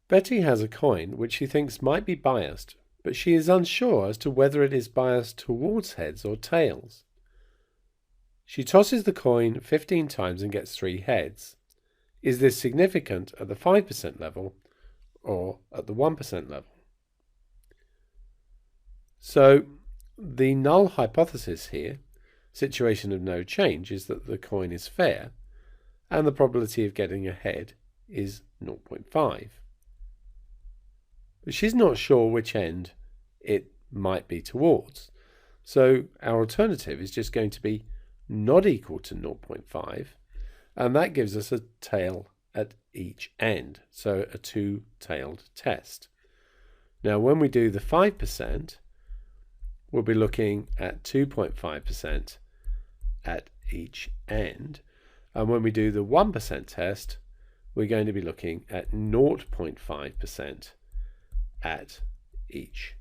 Betty has a coin which she thinks might be biased, but she is unsure as to whether it is biased towards heads or tails. She tosses the coin 15 times and gets 3 heads. Is this significant at the 5% level or at the 1% level? So the null hypothesis here, situation of no change, is that the coin is fair and the probability of getting a head is 0.5. But she's not sure which end it might be towards. So our alternative is just going to be not equal to 0.5, and that gives us a tail at each end, so a two-tailed test. Now when we do the 5%, we'll be looking at 2.5% at each end, and when we do the 1% test, we're going to be looking at 0.5% at each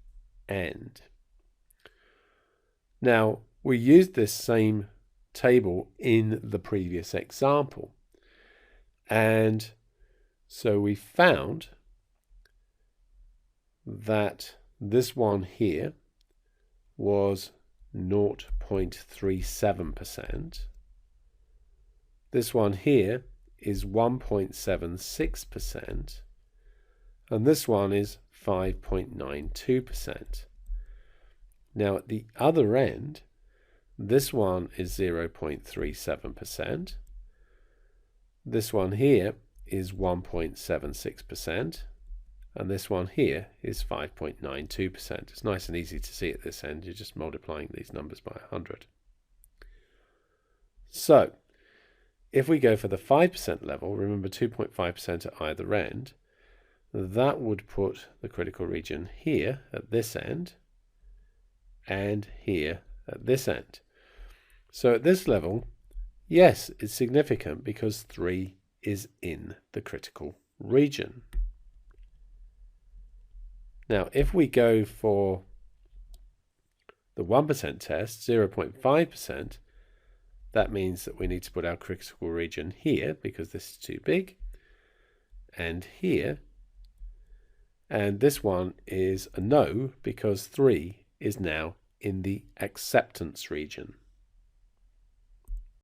end. Now, we used this same table in the previous example, and so we found that this one here was 0.37%. This one here is 1.76%, and this one is 5.92%. Now at the other end, this one is 0.37%. This one here is 1.76%. And this one here is 5.92%. It's nice and easy to see at this end. You're just multiplying these numbers by 100. So if we go for the 5% level, remember 2.5% at either end, that would put the critical region here at this end and here at this end. So at this level, yes, it's significant because 3 is in the critical region. Now, if we go for the 1% test, 0.5%, that means that we need to put our critical region here because this is too big, and here. And this one is a no because 3 is now in the acceptance region.